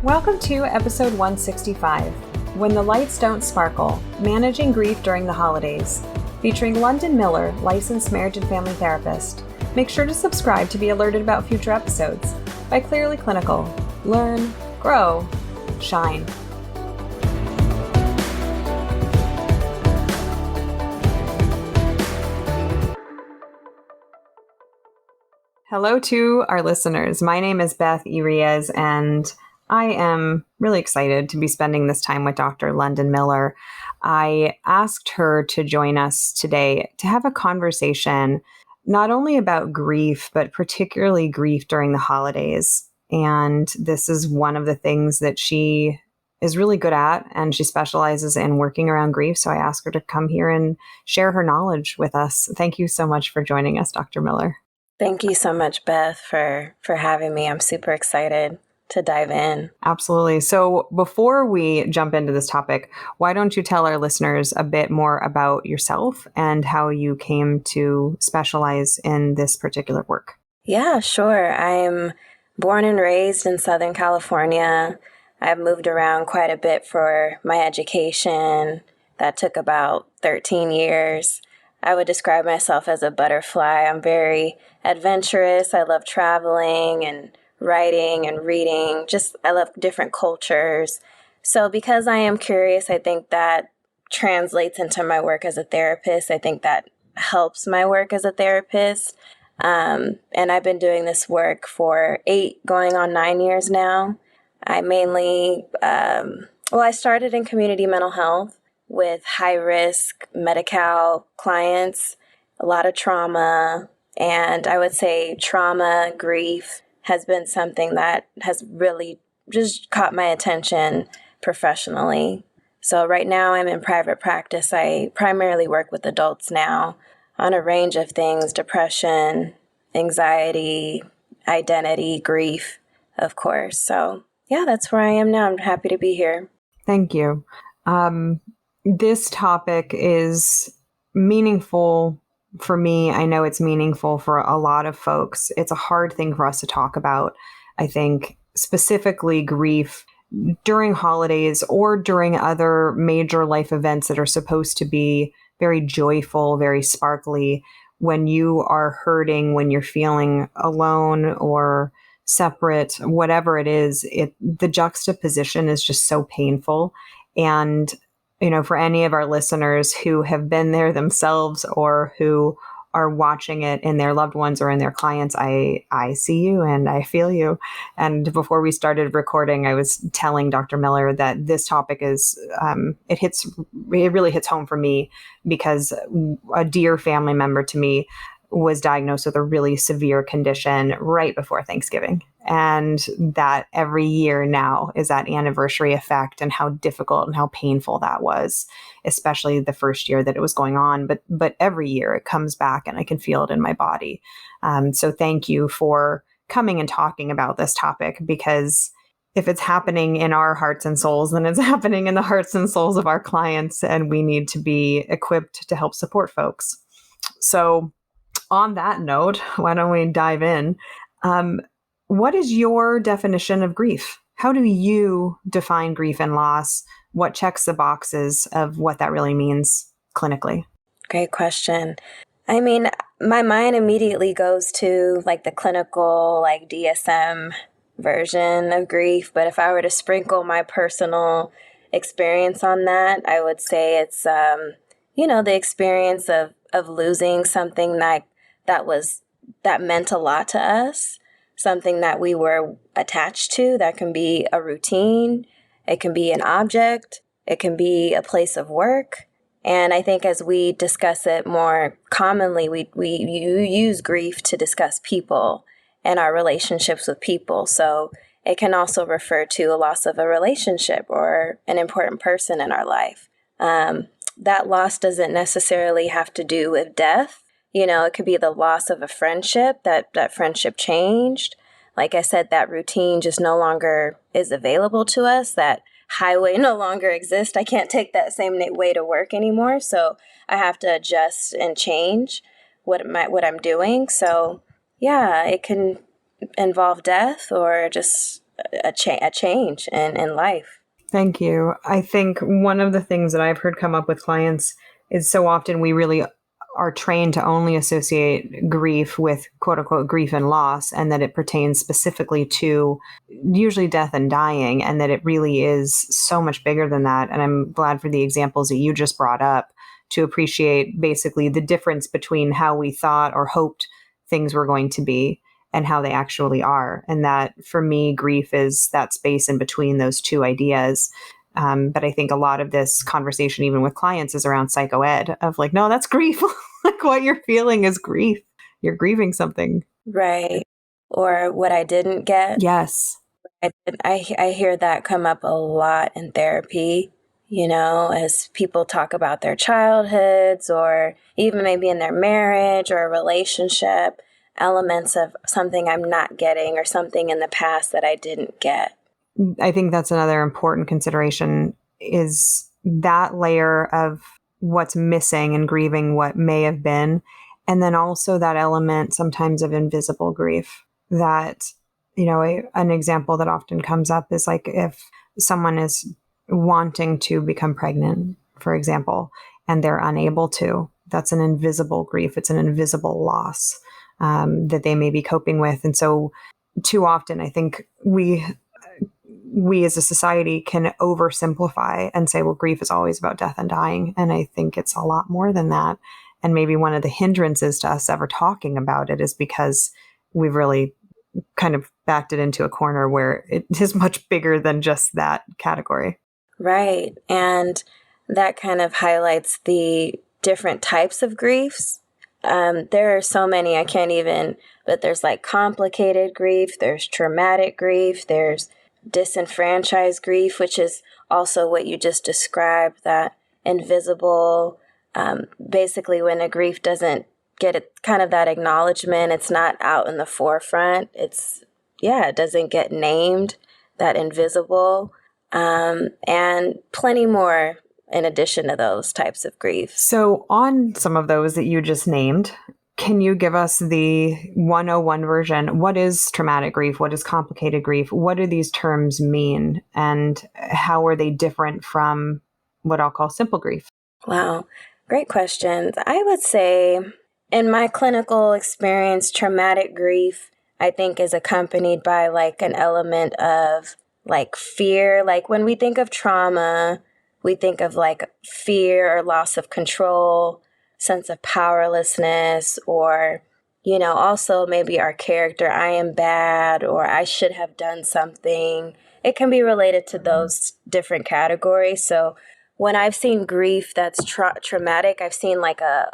Welcome to episode 165, When the Lights Don't Sparkle, Managing Grief During the Holidays, featuring Londyn Miller, licensed marriage and family therapist. Make sure to subscribe to be alerted about future episodes. By Clearly Clinical. Learn, grow, shine. Hello to our listeners. My name is Beth Irias, and I am really excited to be spending this time with Dr. Londyn Miller. I asked her to join us today to have a conversation not only about grief, but particularly grief during the holidays. And this is one of the things that she is really good at, and she specializes in working around grief. So I asked her to come here and share her knowledge with us. Thank you so much for joining us, Dr. Miller. Thank you so much, Beth, for having me. I'm super excited to dive in. Absolutely. So before we jump into this topic, why don't you tell our listeners a bit more about yourself and how you came to specialize in this particular work? Yeah, sure. I'm born and raised in Southern California. I've moved around quite a bit for my education. That took about 13 years. I would describe myself as a butterfly. I'm very adventurous. I love traveling and writing and reading. I love different cultures. So because I am curious, I think that translates into my work as a therapist. I think that helps my work as a therapist. And I've been doing this work for 8, going on 9 years now. I mainly, I started in community mental health with high-risk Medi-Cal clients, a lot of trauma, and I would say trauma, grief has been something that has really just caught my attention professionally. So right now I'm in private practice. I primarily work with adults now on a range of things: depression, anxiety, identity, grief, of course. So yeah, that's where I am now. I'm happy to be here. Thank you. This topic is meaningful for me. I know it's meaningful for a lot of folks. It's a hard thing for us to talk about. I think specifically grief during holidays or during other major life events that are supposed to be very joyful, very sparkly. When you are hurting, when you're feeling alone or separate, whatever it is, the juxtaposition is just so painful. And for any of our listeners who have been there themselves or who are watching it in their loved ones or in their clients, I see you and I feel you. And before we started recording, I was telling Dr. Miller that this topic is, it really hits home for me because a dear family member to me was diagnosed with a really severe condition right before Thanksgiving. And that every year now is that anniversary effect and how difficult and how painful that was, especially the first year that it was going on. But every year it comes back and I can feel it in my body. So thank you for coming and talking about this topic, because if it's happening in our hearts and souls, then it's happening in the hearts and souls of our clients, and we need to be equipped to help support folks. So on that note, why don't we dive in? What is your definition of grief? How do you define grief and loss? What checks the boxes of what that really means clinically? Great question. I mean, my mind immediately goes to the clinical, DSM version of grief. But if I were to sprinkle my personal experience on that, I would say it's, the experience of losing something that meant a lot to us, something that we were attached to. That can be a routine, it can be an object, it can be a place of work. And I think as we discuss it more commonly, we use grief to discuss people and our relationships with people. So it can also refer to a loss of a relationship or an important person in our life. That loss doesn't necessarily have to do with death. It could be the loss of a friendship, that friendship changed. Like I said, that routine just no longer is available to us. That highway no longer exists. I can't take that same way to work anymore. So I have to adjust and change what I'm doing. So yeah, it can involve death or just a change in life. Thank you. I think one of the things that I've heard come up with clients is so often we really are trained to only associate grief with quote unquote grief and loss, and that it pertains specifically to usually death and dying, and that it really is so much bigger than that. And I'm glad for the examples that you just brought up to appreciate basically the difference between how we thought or hoped things were going to be and how they actually are. And that for me, grief is that space in between those two ideas. But I think a lot of this conversation, even with clients, is around psychoed of like, no, that's grief. Like what you're feeling is grief. You're grieving something. Right. Or what I didn't get. Yes. I hear that come up a lot in therapy, as people talk about their childhoods or even maybe in their marriage or a relationship, elements of something I'm not getting or something in the past that I didn't get. I think that's another important consideration, is that layer of what's missing and grieving what may have been. And then also that element sometimes of invisible grief that, an example that often comes up is like if someone is wanting to become pregnant, for example, and they're unable to, that's an invisible grief. It's an invisible loss that they may be coping with. And so too often, I think we as a society can oversimplify and say, well, grief is always about death and dying. And I think it's a lot more than that. And maybe one of the hindrances to us ever talking about it is because we've really kind of backed it into a corner where it is much bigger than just that category. Right. And that kind of highlights the different types of griefs. There are so many, I can't even, but there's like complicated grief, there's traumatic grief, there's disenfranchised grief, which is also what you just described, that invisible, basically when a grief doesn't get it, kind of that acknowledgement, it's not out in the forefront, it doesn't get named, that invisible, and plenty more in addition to those types of grief. So on some of those that you just named, can you give us the 101 version? What is traumatic grief? What is complicated grief? What do these terms mean? And how are they different from what I'll call simple grief? Wow, great questions. I would say in my clinical experience, traumatic grief, I think, is accompanied by like an element of like fear. Like when we think of trauma, we think of like fear or loss of control, sense of powerlessness, or, also maybe our character, I am bad, or I should have done something. It can be related to those different categories. So when I've seen grief that's traumatic, I've seen like a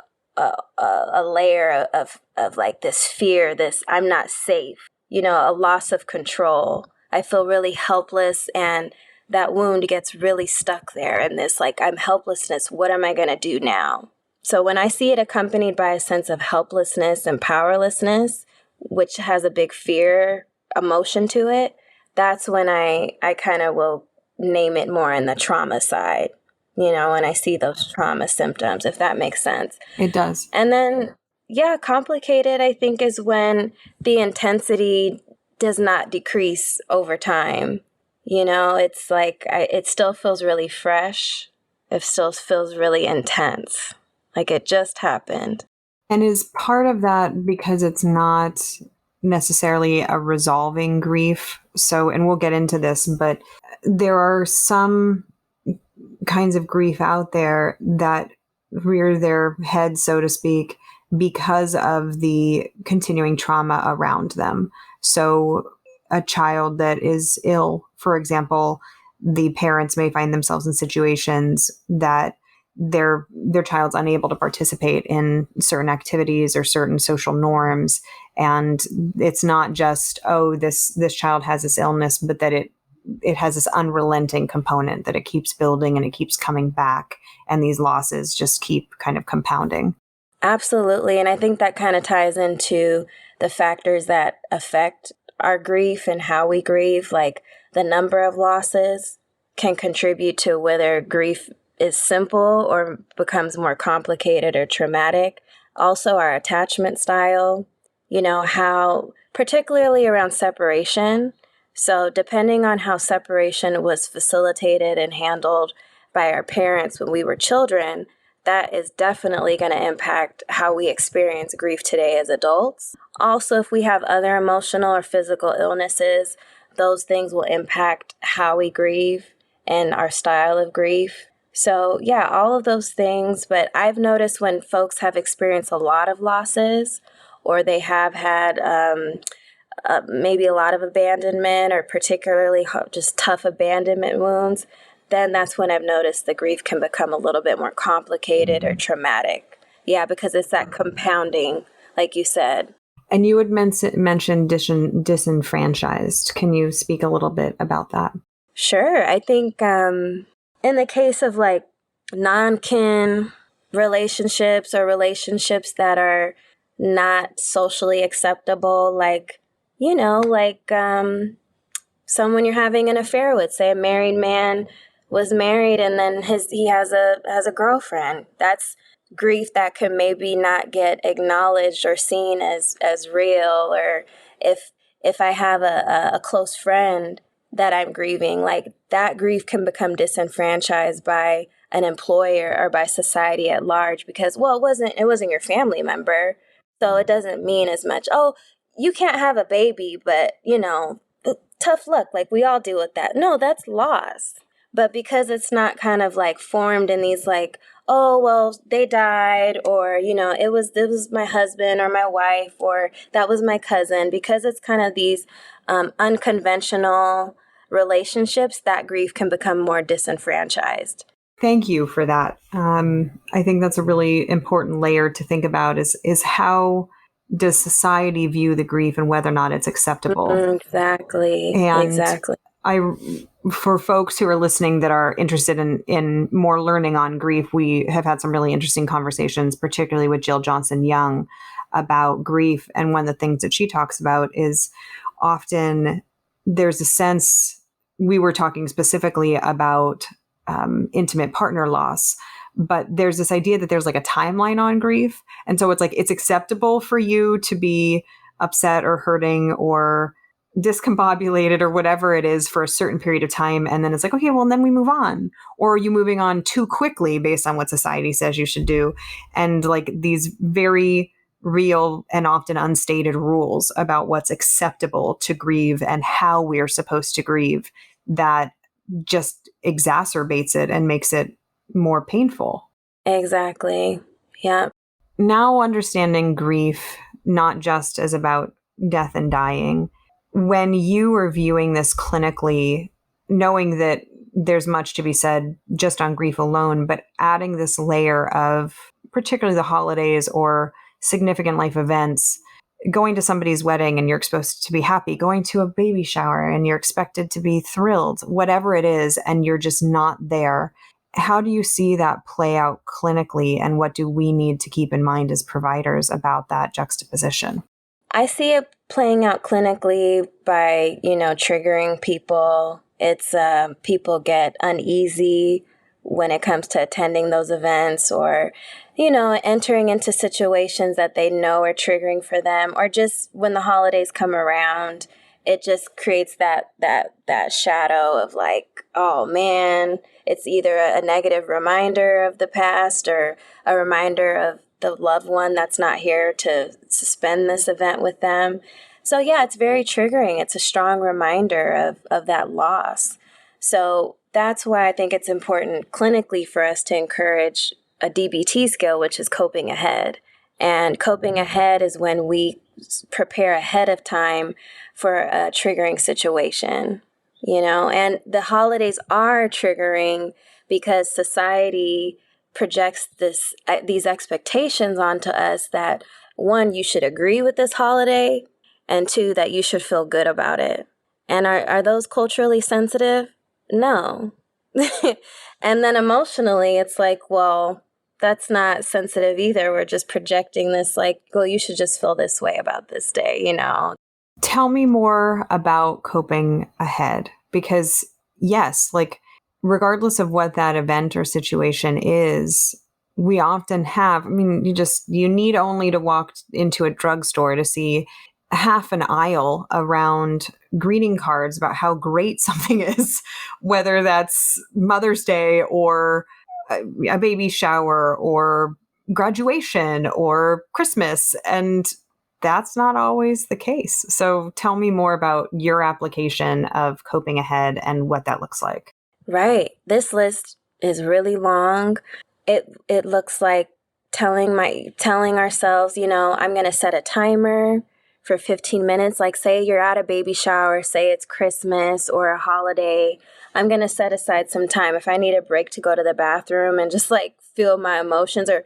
layer of like this fear, this I'm not safe, a loss of control. I feel really helpless, and that wound gets really stuck there. And this like, I'm helplessness. What am I going to do now? So when I see it accompanied by a sense of helplessness and powerlessness, which has a big fear emotion to it, that's when I kind of will name it more in the trauma side, when I see those trauma symptoms, if that makes sense. It does. And then, complicated, I think, is when the intensity does not decrease over time. It's like it still feels really fresh. It still feels really intense, like it just happened. And is part of that because it's not necessarily a resolving grief? So, and we'll get into this, but there are some kinds of grief out there that rear their head, so to speak, because of the continuing trauma around them. So a child that is ill, for example, the parents may find themselves in situations that their child's unable to participate in certain activities or certain social norms. And it's not just, oh, this child has this illness, but that it has this unrelenting component that it keeps building and it keeps coming back. And these losses just keep kind of compounding. Absolutely. And I think that kind of ties into the factors that affect our grief and how we grieve. Like the number of losses can contribute to whether grief is simple or becomes more complicated or traumatic. Also, our attachment style, how, particularly around separation. So depending on how separation was facilitated and handled by our parents when we were children, that is definitely going to impact how we experience grief today as adults. Also, if we have other emotional or physical illnesses, those things will impact how we grieve and our style of grief. So, yeah, all of those things. But I've noticed when folks have experienced a lot of losses or they have had maybe a lot of abandonment or particularly just tough abandonment wounds, then that's when I've noticed the grief can become a little bit more complicated or traumatic. Yeah, because it's that compounding, like you said. And you had mentioned disenfranchised. Can you speak a little bit about that? Sure. I think in the case of like non-kin relationships or relationships that are not socially acceptable, like, someone you're having an affair with, say a married man was married and then he has a girlfriend. That's grief that could maybe not get acknowledged or seen as real. Or if I have a close friend that I'm grieving, like that grief can become disenfranchised by an employer or by society at large because, well, it wasn't your family member. So it doesn't mean as much. Oh, you can't have a baby, but tough luck. Like we all deal with that. No, that's loss. But because it's not kind of like formed in these like, oh, well, they died, or, it was my husband or my wife, or that was my cousin, because it's kind of these unconventional relationships, that grief can become more disenfranchised. Thank you for that. I think that's a really important layer to think about is how does society view the grief and whether or not it's acceptable. Exactly. And Exactly. for folks who are listening that are interested in more learning on grief, we have had some really interesting conversations, particularly with Jill Johnson Young, about grief. And one of the things that she talks about is often there's a sense, we were talking specifically about intimate partner loss, but there's this idea that there's like a timeline on grief. And so it's like, it's acceptable for you to be upset or hurting or discombobulated or whatever it is for a certain period of time. And then it's like, okay, well, then we move on. Or are you moving on too quickly based on what society says you should do? And like these very real and often unstated rules about what's acceptable to grieve and how we are supposed to grieve that just exacerbates it and makes it more painful. Exactly. Yeah. Now understanding grief, not just as about death and dying, when you were viewing this clinically, knowing that there's much to be said just on grief alone, but adding this layer of particularly the holidays or significant life events, going to somebody's wedding and you're supposed to be happy, going to a baby shower and you're expected to be thrilled, whatever it is, and you're just not there. How do you see that play out clinically, and what do we need to keep in mind as providers about that juxtaposition? I see it playing out clinically by, triggering people. It's people get uneasy when it comes to attending those events or, entering into situations that they know are triggering for them, or just when the holidays come around, it just creates that shadow of like, oh man, it's either a negative reminder of the past or a reminder of the loved one that's not here to suspend this event with them. So yeah, it's very triggering. It's a strong reminder of that loss. So that's why I think it's important clinically for us to encourage a DBT skill, which is coping ahead. And coping ahead is when we prepare ahead of time for a triggering situation, and the holidays are triggering because society projects these expectations onto us that, one, you should agree with this holiday, and two, that you should feel good about it. And are those culturally sensitive? No. And then emotionally, it's like, well, that's not sensitive either. We're just projecting this like, well, you should just feel this way about this day, Tell me more about coping ahead, because yes, like regardless of what that event or situation is, we often have, you need only to walk into a drugstore to see half an aisle around greeting cards about how great something is, whether that's Mother's Day or a baby shower or graduation or Christmas. And that's not always the case. So tell me more about your application of coping ahead and what that looks like. Right. This list is really long. It looks like telling ourselves, I'm going to set a timer for 15 minutes. Like, say you're at a baby shower, say it's Christmas or a holiday. I'm going to set aside some time. If I need a break to go to the bathroom and just like feel my emotions, or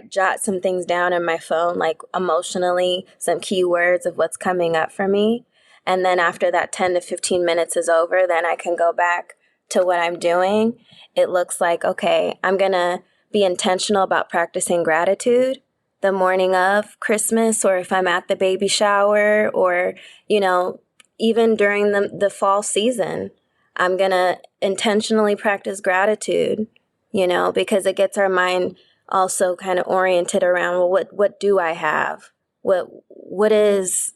jot some things down in my phone, like emotionally, some keywords of what's coming up for me. And then after that 10 to 15 minutes is over, then I can go back to what I'm doing. It looks like, okay, I'm going to be intentional about practicing gratitude the morning of Christmas, or if I'm at the baby shower, or, even during the fall season, I'm going to intentionally practice gratitude, because it gets our mind also kind of oriented around, well, what do I have? What is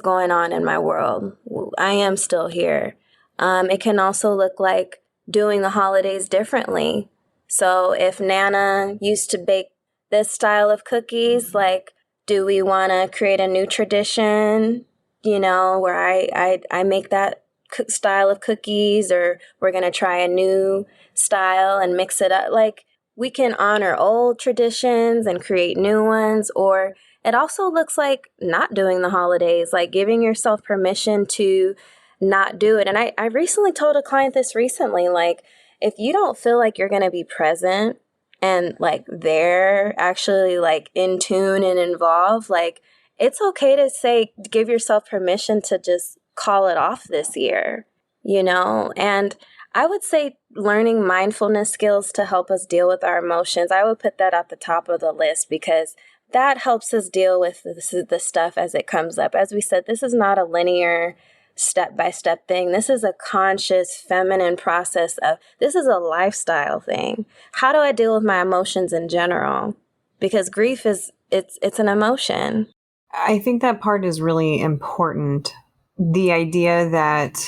going on in my world? I am still here. It can also look like doing the holidays differently. So if Nana used to bake this style of cookies, like, do we want to create a new tradition, where I make that style of cookies, or we're going to try a new style and mix it up? Like, we can honor old traditions and create new ones. Or it also looks like not doing the holidays, like giving yourself permission to not do it. And I recently told a client this recently, like, if you don't feel like you're going to be present and like they're actually like in tune and involved, like, it's okay to say, give yourself permission to just call it off this year, And I would say learning mindfulness skills to help us deal with our emotions, I would put that at the top of the list, because that helps us deal with the stuff as it comes up. As we said, this is not a linear step-by-step thing. This is a conscious feminine process this is a lifestyle thing. How do I deal with my emotions in general? Because grief it's an emotion. I think that part is really important. The idea that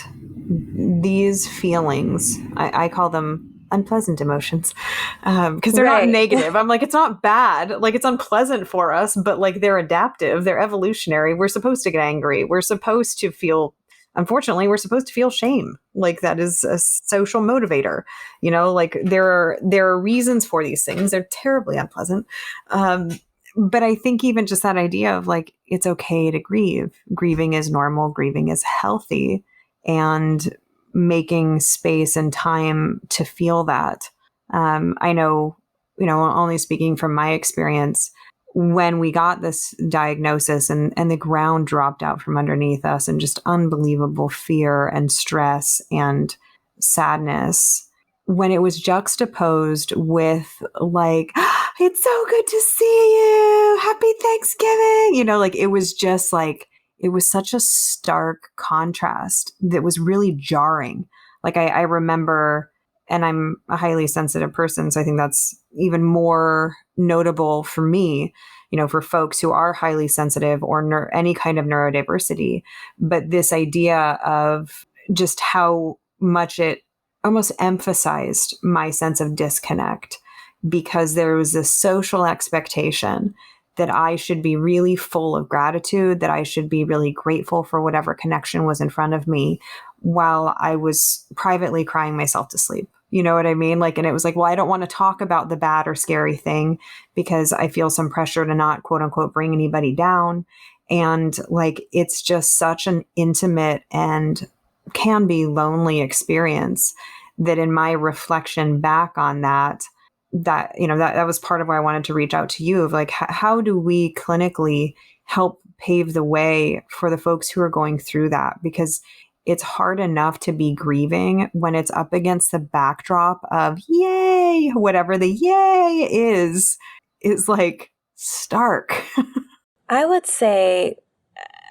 these feelings, I call them unpleasant emotions, because they're not Right. negative. I'm like, it's not bad. Like, it's unpleasant for us, but like, they're adaptive, they're evolutionary. We're supposed to get angry. We're supposed to feel, unfortunately, we're supposed to feel shame. Like, that is a social motivator. Like, there are reasons for these things. They're terribly unpleasant. But I think even just that idea of like, it's okay to grieve. Grieving is normal. Grieving is healthy. And making space and time to feel that. I know, only speaking from my experience, when we got this diagnosis and the ground dropped out from underneath us, and just unbelievable fear and stress and sadness, when it was juxtaposed with like, it's so good to see you, happy Thanksgiving, like, it was just like, it was such a stark contrast that was really jarring. Like, I remember, and I'm a highly sensitive person, so I think that's even more notable for me, for folks who are highly sensitive or any kind of neurodiversity. But this idea of just how much it almost emphasized my sense of disconnect, because there was this social expectation that I should be really full of gratitude, that I should be really grateful for whatever connection was in front of me, while I was privately crying myself to sleep. You know what I mean? Like, and it was like, well, I don't want to talk about the bad or scary thing because I feel some pressure to not, quote unquote, bring anybody down. And like, it's just such an intimate and can be lonely experience that in my reflection back on that was part of why I wanted to reach out to you, of like, how do we clinically help pave the way for the folks who are going through that? Because it's hard enough to be grieving when it's up against the backdrop of yay, whatever the yay is like stark. I would say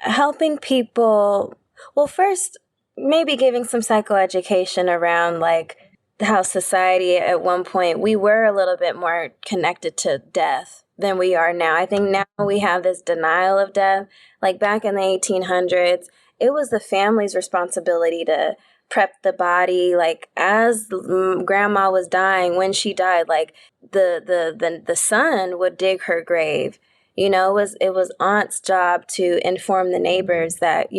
helping people, well, first, maybe giving some psychoeducation around like how society at one point, we were a little bit more connected to death than we are now. I think now we have this denial of death. Like back in the 1800s, it was the family's responsibility to prep the body. Like as grandma was dying, when she died, like the son would dig her grave. It was aunt's job to inform the neighbors that,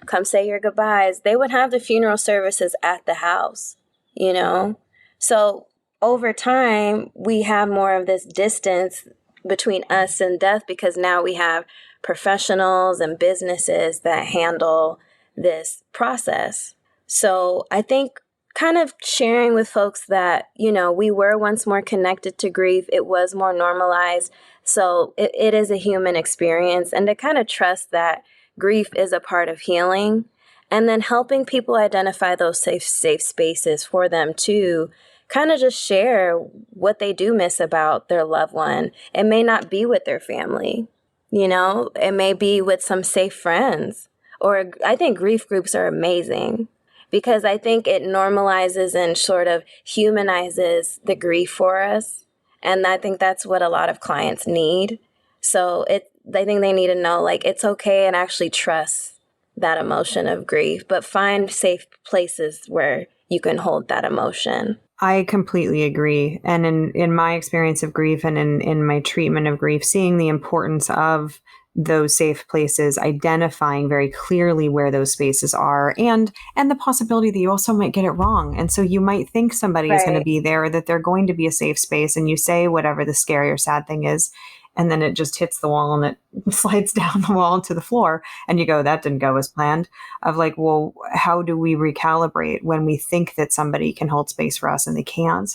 come say your goodbyes. They would have the funeral services at the house, you know? So over time, we have more of this distance between us and death because now we have professionals and businesses that handle this process. So I think kind of sharing with folks that, we were once more connected to grief. It was more normalized. So it is a human experience, and to kind of trust that grief is a part of healing, and then helping people identify those safe spaces for them to kind of just share what they do miss about their loved one. It may not be with their family, it may be with some safe friends. Or I think grief groups are amazing because I think it normalizes and sort of humanizes the grief for us. And I think that's what a lot of clients need. So I think they need to know, like, it's okay and actually trust that emotion of grief, but find safe places where you can hold that emotion. I completely agree. And in my experience of grief and in my treatment of grief, seeing the importance of those safe places, identifying very clearly where those spaces are, and the possibility that you also might get it wrong. And so you might think somebody is going to be there, that they're going to be a safe space, and you say whatever the scary or sad thing is, and then it just hits the wall and it slides down the wall to the floor. And you go, that didn't go as planned. Of like, well, how do we recalibrate when we think that somebody can hold space for us and they can't?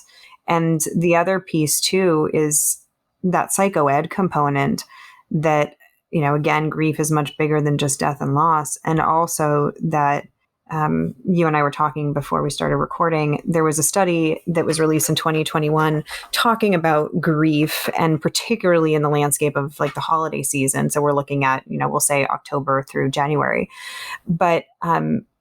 And the other piece too is that psychoed component that, again, grief is much bigger than just death and loss. And also that you and I were talking before we started recording, there was a study that was released in 2021 talking about grief, and particularly in the landscape of like the holiday season. So we're looking at, we'll say October through January. But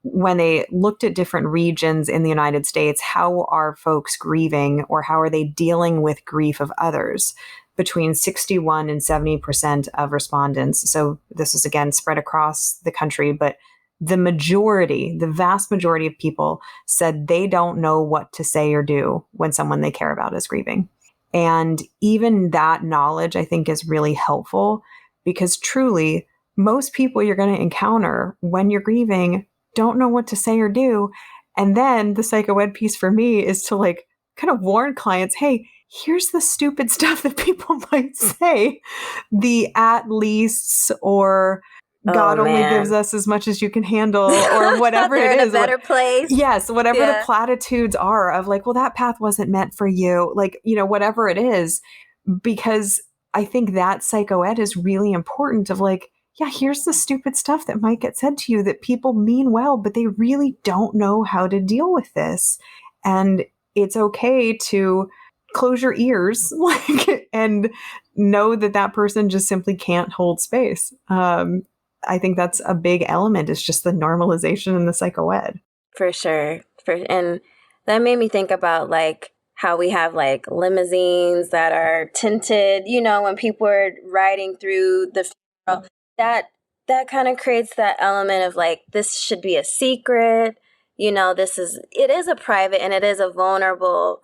when they looked at different regions in the United States, how are folks grieving, or how are they dealing with grief of others? Between 61 and 70% of respondents. So this is again spread across the country, but the vast majority of people said they don't know what to say or do when someone they care about is grieving. And even that knowledge, I think, is really helpful, because truly, most people you're going to encounter when you're grieving don't know what to say or do. And then the psychoed piece for me is to like kind of warn clients, hey, here's the stupid stuff that people might say. The at leasts, or God only gives us as much as you can handle, or whatever it is. In a better place. Yes, whatever the platitudes are of like, well, that path wasn't meant for you. Like, whatever it is, because I think that psychoed is really important of like, yeah, here's the stupid stuff that might get said to you that people mean well, but they really don't know how to deal with this. And it's okay to close your ears and know that that person just simply can't hold space. I think that's a big element. It's just the normalization and the psychoed. For sure. And that made me think about like how we have like limousines that are tinted, when people are riding through the funeral, that kind of creates that element of like, this should be a secret, it is a private and it is a vulnerable,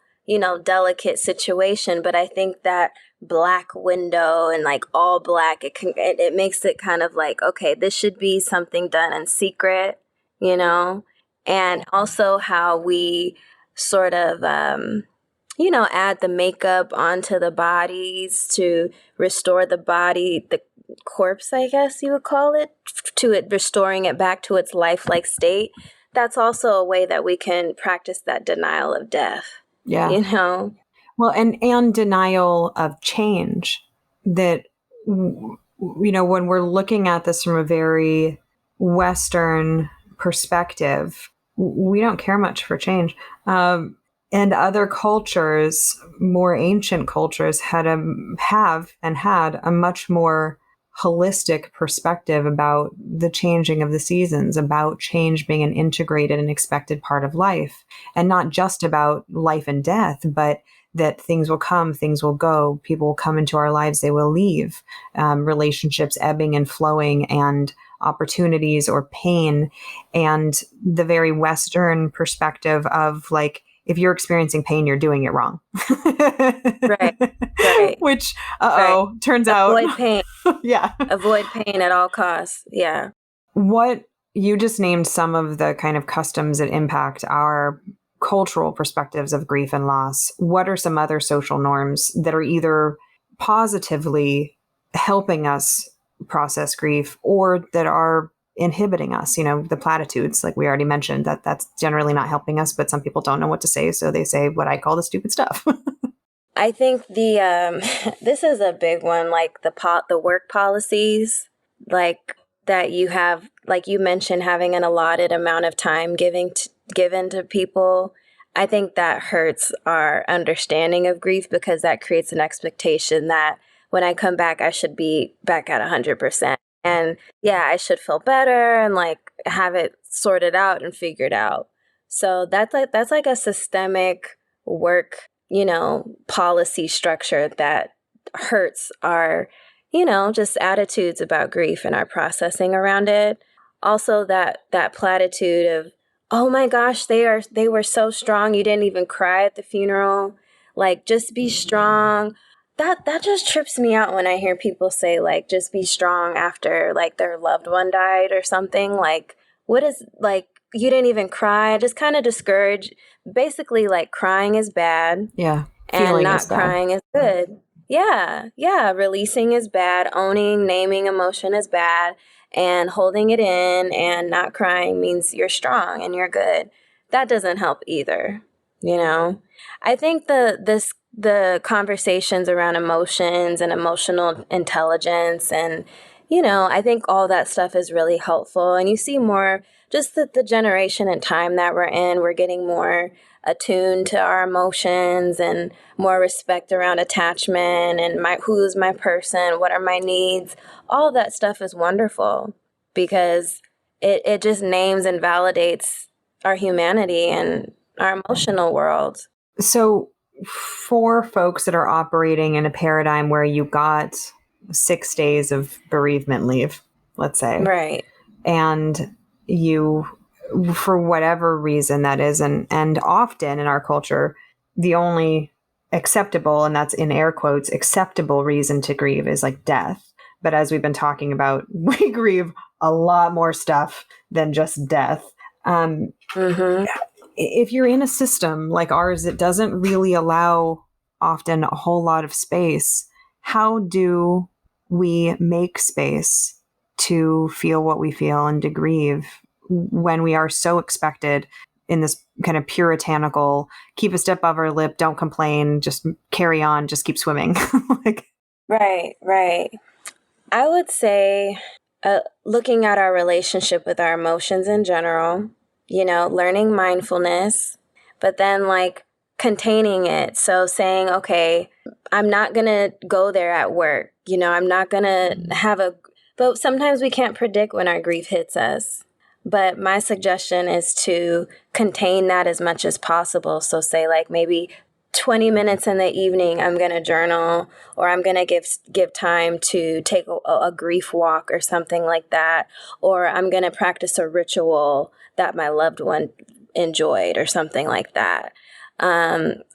delicate situation. But I think that black window and like all black, it makes it kind of like, okay, this should be something done in secret, and also how we sort of, add the makeup onto the bodies to restore the body, the corpse, I guess you would call it, to it, restoring it back to its lifelike state. That's also a way that we can practice that denial of death. Yeah. Well, and denial of change, that, when we're looking at this from a very Western perspective, we don't care much for change. And other cultures, more ancient cultures, had a much more holistic perspective about the changing of the seasons, about change being an integrated and expected part of life, and not just about life and death, but that things will come, things will go, people will come into our lives, they will leave, relationships ebbing and flowing, and opportunities or pain. And the very Western perspective of like, if you're experiencing pain, you're doing it wrong. Right, right, Which, right. turns out, Avoid pain. yeah. Avoid pain at all costs. Yeah. What you just named some of the kind of customs that impact our cultural perspectives of grief and loss. What are some other social norms that are either positively helping us process grief or that are inhibiting us? You know, the platitudes, like we already mentioned, that's generally not helping us, but some people don't know what to say, so they say what I call the stupid stuff. I think the this is a big one, like the work policies, like that you have, like you mentioned, having an allotted amount of time given to people. I think that hurts our understanding of grief because that creates an expectation that when I come back, I should be back at 100%. And yeah, I should feel better and like have it sorted out and figured out. So that's like a systemic work, policy structure that hurts our, just attitudes about grief and our processing around it. Also that platitude of, oh my gosh, they were so strong. You didn't even cry at the funeral. Like, just be strong. That just trips me out when I hear people say like, just be strong after like their loved one died or something. Like, what is like, you didn't even cry. I just kind of discourage. Basically, like, crying is bad Yeah. and Feeling is not bad. crying is good. Yeah, yeah. Releasing is bad. Owning, naming emotion is bad. And holding it in and not crying means you're strong and you're good. That doesn't help either, you know? I think the conversations around emotions and emotional intelligence and, I think all that stuff is really helpful. And you see more just the generation and time that we're in, we're getting more attuned to our emotions and more respect around attachment and who's my person, what are my needs. All of that stuff is wonderful because it just names and validates our humanity and our emotional world. So, for folks that are operating in a paradigm where you got 6 days of bereavement leave, let's say, Right. and you, for whatever reason that is, and often in our culture, the only acceptable, and that's in air quotes, acceptable reason to grieve is like death. But as we've been talking about, we grieve a lot more stuff than just death. Mm-hmm. If you're in a system like ours that doesn't really allow often a whole lot of space, how do we make space to feel what we feel and to grieve when we are so expected in this kind of puritanical, keep a step above our lip, don't complain, just carry on, just keep swimming? Like, Right, right. I would say looking at our relationship with our emotions in general, learning mindfulness, but then like containing it. So saying, okay, I'm not going to go there at work. I'm not going to but sometimes we can't predict when our grief hits us. But my suggestion is to contain that as much as possible. So say like maybe 20 minutes in the evening, I'm going to journal, or I'm going to give time to take a grief walk or something like that. Or I'm going to practice a ritual that my loved one enjoyed or something like that.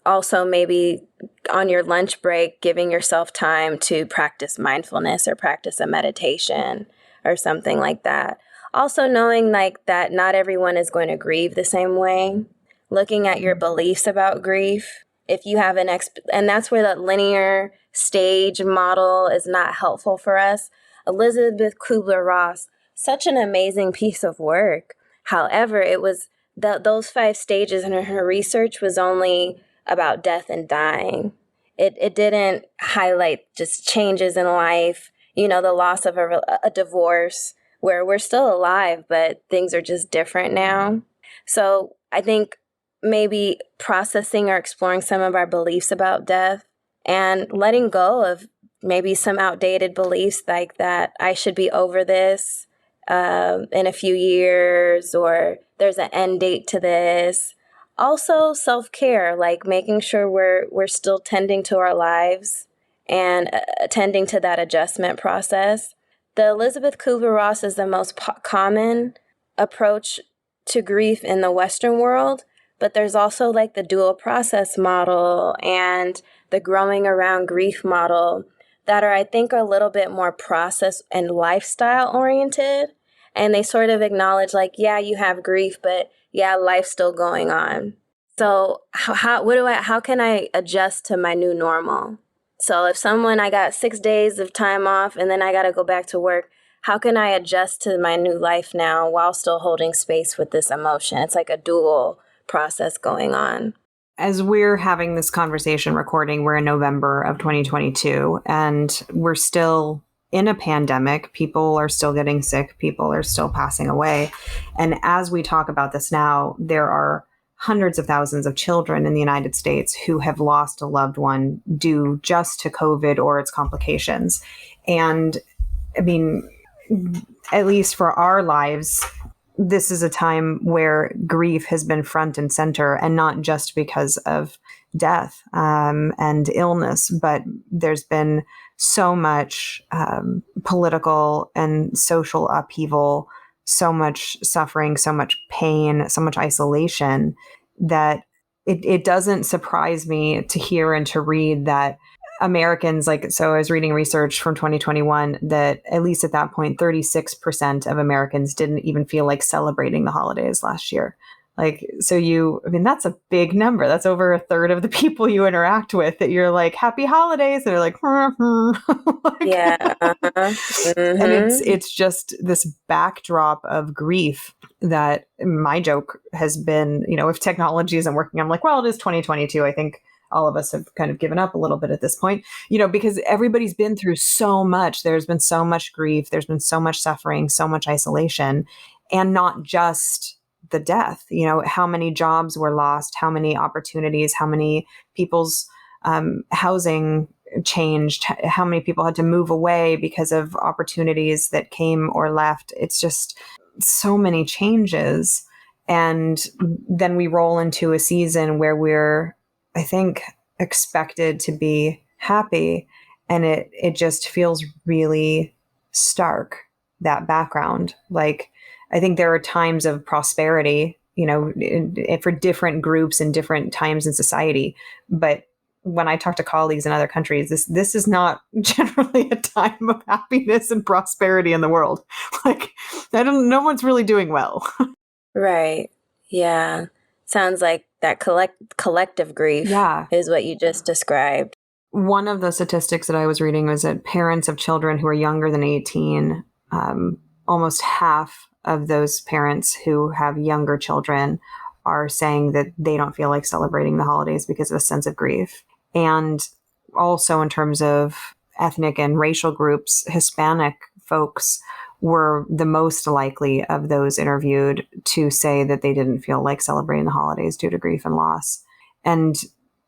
Also, maybe on your lunch break, giving yourself time to practice mindfulness or practice a meditation or something like that. Also knowing like that not everyone is going to grieve the same way. Looking at your beliefs about grief. If you have and that's where that linear stage model is not helpful for us. Elizabeth Kubler-Ross, such an amazing piece of work. However, it was those 5 stages in her research was only about death and dying. It didn't highlight just changes in life, the loss of a divorce, where we're still alive, but things are just different now. So I think maybe processing or exploring some of our beliefs about death and letting go of maybe some outdated beliefs like that I should be over this in a few years, or there's an end date to this. also self-care, like making sure we're still tending to our lives and attending to that adjustment process. The Elizabeth Kubler-Ross is the most common approach to grief in the Western world, but there's also like the dual process model and the growing around grief model that are, I think, a little bit more process and lifestyle oriented. And they sort of acknowledge like, yeah, you have grief, but yeah, life's still going on. So how can I adjust to my new normal? So if I got 6 days of time off and then I got to go back to work, how can I adjust to my new life now while still holding space with this emotion? It's like a dual process going on. As we're having this conversation recording, we're in November of 2022, and we're still in a pandemic. People are still getting sick. People are still passing away. And as we talk about this now, there are hundreds of thousands of children in the United States who have lost a loved one due just to COVID or its complications. And I mean, at least for our lives, this is a time where grief has been front and center, and not just because of death and illness, but there's been so much political and social upheaval, so much suffering, so much pain, so much isolation that it doesn't surprise me to hear and to read that Americans, so I was reading research from 2021 that at least at that point, 36% of Americans didn't even feel like celebrating the holidays last year. That's a big number. That's over a third of the people you interact with that you're like, happy holidays. They're like, Yeah. Mm-hmm. And it's just this backdrop of grief that my joke has been, if technology isn't working, I'm like, well, it is 2022. I think all of us have kind of given up a little bit at this point, because everybody's been through so much. There's been so much grief. There's been so much suffering, so much isolation, and not just the death. How many jobs were lost, how many opportunities, how many people's housing changed, how many people had to move away because of opportunities that came or left. It's just so many changes. And then we roll into a season where we're, I think, expected to be happy. And it just feels really stark, that background. I think there are times of prosperity, for different groups and different times in society. But when I talk to colleagues in other countries, this is not generally a time of happiness and prosperity in the world. No one's really doing well. Right. Yeah. Sounds like that collective grief is what you just described. One of the statistics that I was reading was that parents of children who are younger than 18, almost half of those parents who have younger children are saying that they don't feel like celebrating the holidays because of a sense of grief. And also in terms of ethnic and racial groups, Hispanic folks were the most likely of those interviewed to say that they didn't feel like celebrating the holidays due to grief and loss. And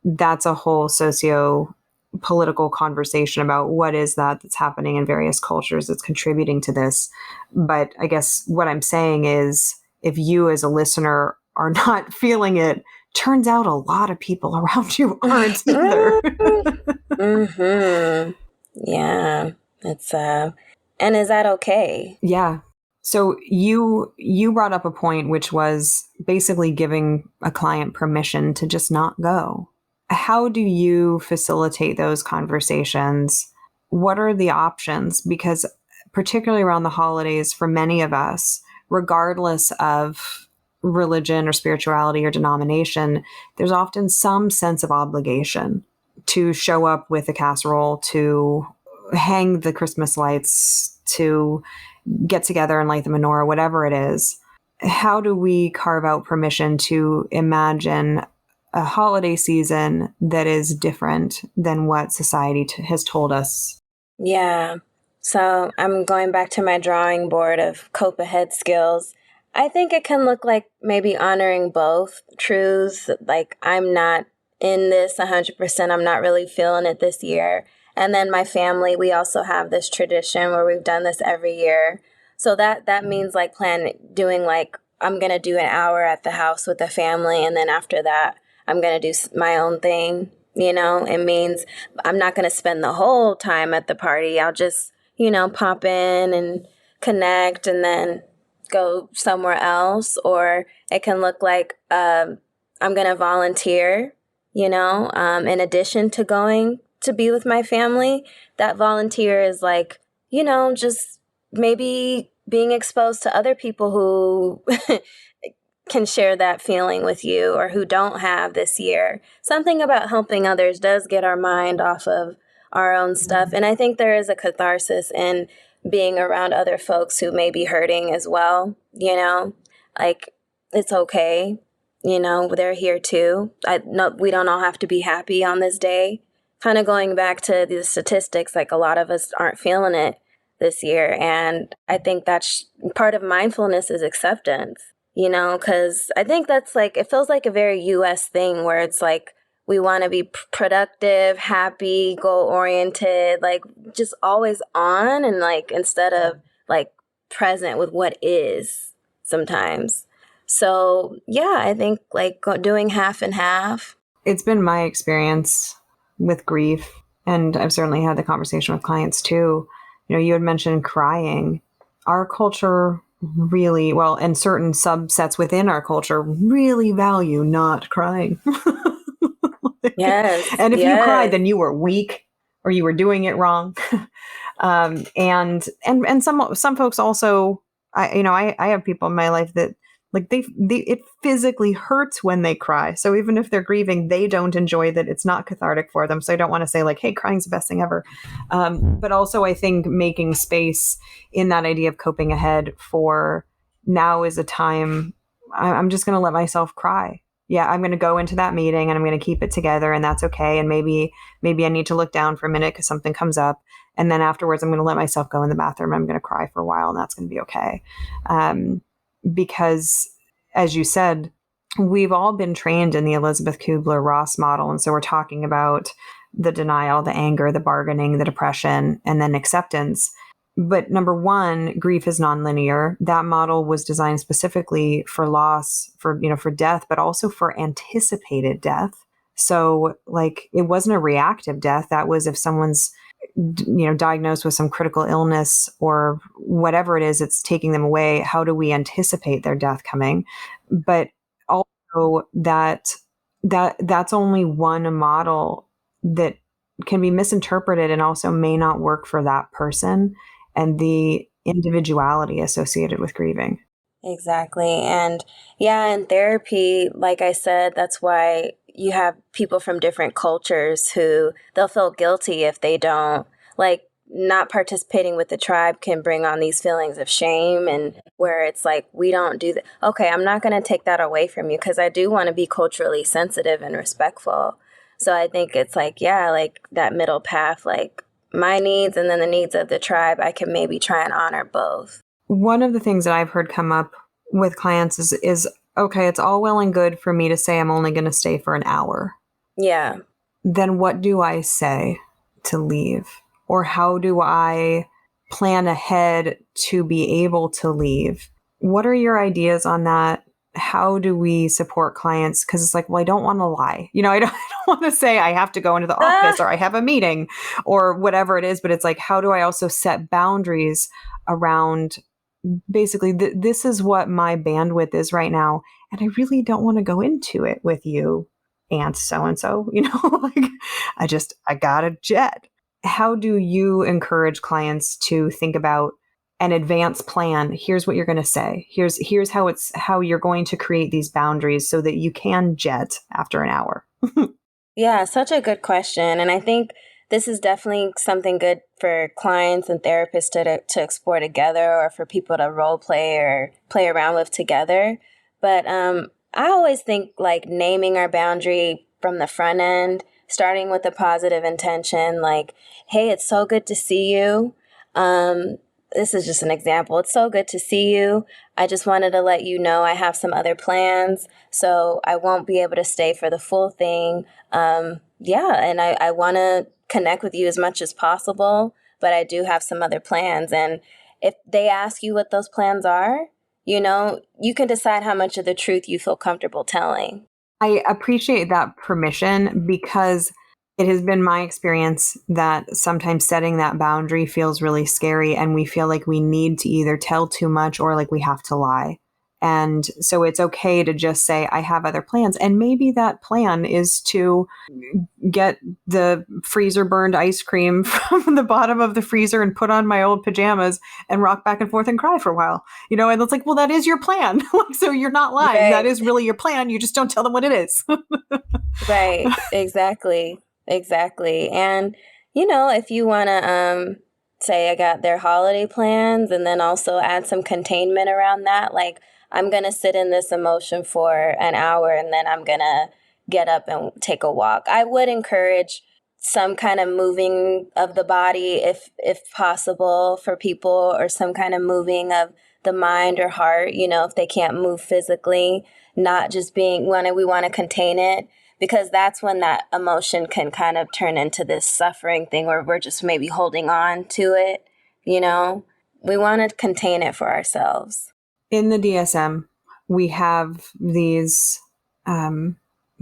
that's a whole socio-political conversation about what is that's happening in various cultures that's contributing to this. But I guess what I'm saying is, if you as a listener are not feeling it, turns out a lot of people around you aren't either. Mm-hmm. Yeah. It's and is that okay? Yeah. So you brought up a point, which was basically giving a client permission to just not go. How do you facilitate those conversations? What are the options? Because particularly around the holidays, for many of us, regardless of religion or spirituality or denomination, there's often some sense of obligation to show up with a casserole, to hang the Christmas lights, to get together and light the menorah, whatever it is. How do we carve out permission to imagine a holiday season that is different than what society has told us? Yeah. So I'm going back to my drawing board of cope ahead skills. I think it can look like maybe honoring both truths, like I'm not in this 100%, I'm not really feeling it this year. And then my family, we also have this tradition where we've done this every year. So that means doing like I'm going to do an hour at the house with the family. And then after that, I'm going to do my own thing. It means I'm not going to spend the whole time at the party. I'll just, pop in and connect and then go somewhere else. Or it can look like I'm going to volunteer, in addition to going to be with my family. That volunteer is like, just maybe being exposed to other people who can share that feeling with you or who don't have this year. Something about helping others does get our mind off of our own stuff. And I think there is a catharsis in being around other folks who may be hurting as well, like it's okay. They're here too. No, we don't all have to be happy on this day. Kind of going back to the statistics, like a lot of us aren't feeling it this year. And I think that's part of mindfulness is acceptance, because I think that's like, it feels like a very US thing where it's like, we want to be productive, happy, goal oriented, like just always on and like instead of like present with what is sometimes. So yeah, I think like doing half and half. It's been my experience with grief, and I've certainly had the conversation with clients too. You had mentioned crying. Our culture really, well, and certain subsets within our culture really value not crying. Yes, And if you cried, yes. then you were weak or you were doing it wrong. And some folks also, I have people in my life that like they it physically hurts when they cry. So even if they're grieving, they don't enjoy that. It's not cathartic for them. So I don't want to say like, hey, crying's the best thing ever. But also I think making space in that idea of coping ahead for now is a time I'm just going to let myself cry. Yeah, I'm going to go into that meeting and I'm going to keep it together, and that's okay. And maybe I need to look down for a minute because something comes up, and then afterwards I'm going to let myself go in the bathroom. I'm going to cry for a while, and that's going to be okay. Because, as you said, we've all been trained in the Elizabeth Kubler-Ross model, and so we're talking about the denial, the anger, the bargaining, the depression, and then acceptance. But number one, grief is nonlinear. That model was designed specifically for loss, for death, but also for anticipated death. So like it wasn't a reactive death. That was if someone's, diagnosed with some critical illness or whatever it is, it's taking them away. How do we anticipate their death coming? But also that's only one model that can be misinterpreted and also may not work for that person and the individuality associated with grieving. Exactly. And yeah, in therapy, like I said, that's why you have people from different cultures who they'll feel guilty if they don't. Like, not participating with the tribe can bring on these feelings of shame, and where it's like, we don't do that. Okay, I'm not going to take that away from you because I do want to be culturally sensitive and respectful. So I think it's like, yeah, like that middle path, like my needs and then the needs of the tribe, I can maybe try and honor both. One of the things that I've heard come up with clients is okay, it's all well and good for me to say I'm only going to stay for an hour. Yeah. Then what do I say to leave? Or how do I plan ahead to be able to leave? What are your ideas on that? How do we support clients? Because it's like, well, I don't want to lie. I don't want to say I have to go into the office or I have a meeting or whatever it is. But it's like, how do I also set boundaries around basically this is what my bandwidth is right now, and I really don't want to go into it with you, aunt so and so. Like I got a jet. How do you encourage clients to think about an advanced plan? Here's what you're going to say. Here's how you're going to create these boundaries so that you can jet after an hour. Yeah, such a good question. And I think this is definitely something good for clients and therapists to explore together, or for people to role play or play around with together. But I always think like naming our boundary from the front end, starting with a positive intention, like, hey, it's so good to see you. This is just an example. It's so good to see you. I just wanted to let you know I have some other plans, so I won't be able to stay for the full thing. Yeah, and I want to connect with you as much as possible, but I do have some other plans. And if they ask you what those plans are, You can decide how much of the truth you feel comfortable telling. I appreciate that permission because it has been my experience that sometimes setting that boundary feels really scary and we feel like we need to either tell too much or like we have to lie. And so it's okay to just say, I have other plans. And maybe that plan is to get the freezer burned ice cream from the bottom of the freezer and put on my old pajamas and rock back and forth and cry for a while. And it's like, well, that is your plan. So you're not lying. That Right. is really your plan. You just don't tell them what it is. Right. Exactly. Exactly. And, if you want to say I got their holiday plans and then also add some containment around that, like I'm going to sit in this emotion for an hour and then I'm going to get up and take a walk. I would encourage some kind of moving of the body if possible for people, or some kind of moving of the mind or heart, if they can't move physically, not just being when we want to contain it, because that's when that emotion can kind of turn into this suffering thing where we're just maybe holding on to it. We want to contain it for ourselves. In the DSM, we have these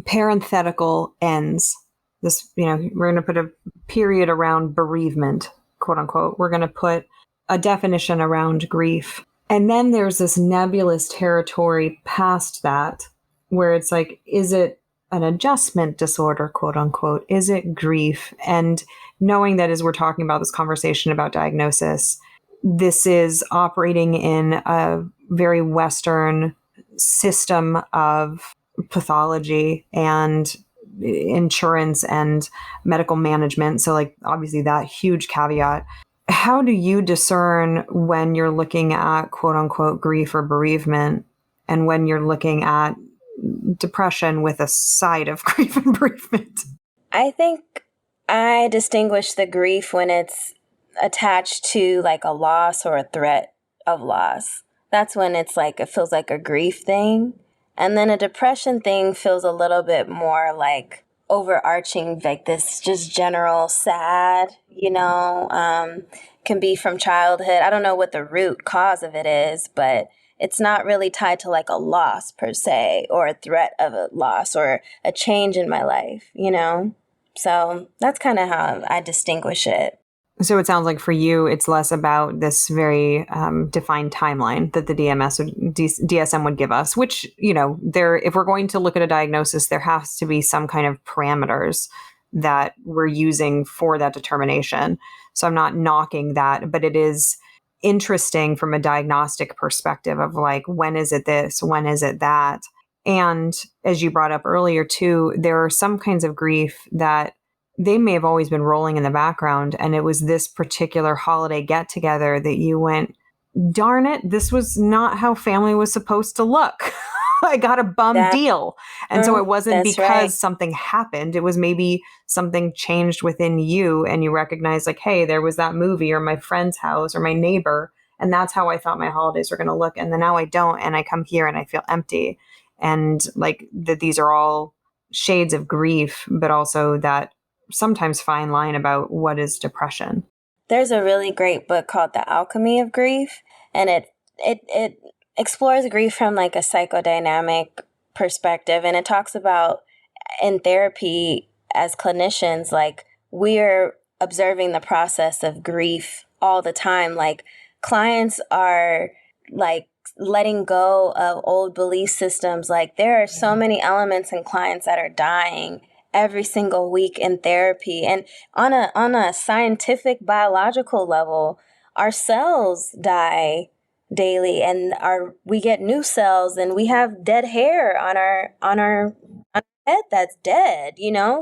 parenthetical ends. We're going to put a period around bereavement, quote unquote. We're going to put a definition around grief. And then there's this nebulous territory past that where it's like, is it an adjustment disorder, quote unquote? Is it grief? And knowing that as we're talking about this conversation about diagnosis, this is operating in a very Western system of pathology and insurance and medical management. So, like, obviously, that huge caveat. How do you discern when you're looking at quote unquote grief or bereavement and when you're looking at depression with a side of grief and bereavement? I think I distinguish the grief when it's attached to like a loss or a threat of loss. That's when it's like it feels like a grief thing. And then a depression thing feels a little bit more like overarching, like this just general sad, can be from childhood. I don't know what the root cause of it is, but it's not really tied to like a loss per se, or a threat of a loss or a change in my life. So that's kind of how I distinguish it. So it sounds like for you, it's less about this very defined timeline that the DSM would give us, which, if we're going to look at a diagnosis, there has to be some kind of parameters that we're using for that determination. So I'm not knocking that, but it is interesting from a diagnostic perspective of like, when is it this? When is it that? And as you brought up earlier too, there are some kinds of grief that they may have always been rolling in the background. And it was this particular holiday get together that you went, darn it, this was not how family was supposed to look. I got a bum That, deal. And so it wasn't that's because right. something happened. It was maybe something changed within you and you recognized like, hey, there was that movie or my friend's house or my neighbor. And that's how I thought my holidays were going to look. And then now I don't. And I come here and I feel empty. And like that these are all shades of grief, but also that sometimes fine line about what is depression. There's a really great book called The Alchemy of Grief, and it explores grief from like a psychodynamic perspective, and it talks about in therapy as clinicians, like we're observing the process of grief all the time. Like clients are like letting go of old belief systems. Like there are so many elements in clients that are dying every single week in therapy. And on a scientific biological level, our cells die daily, and we get new cells, and we have dead hair on our head that's dead,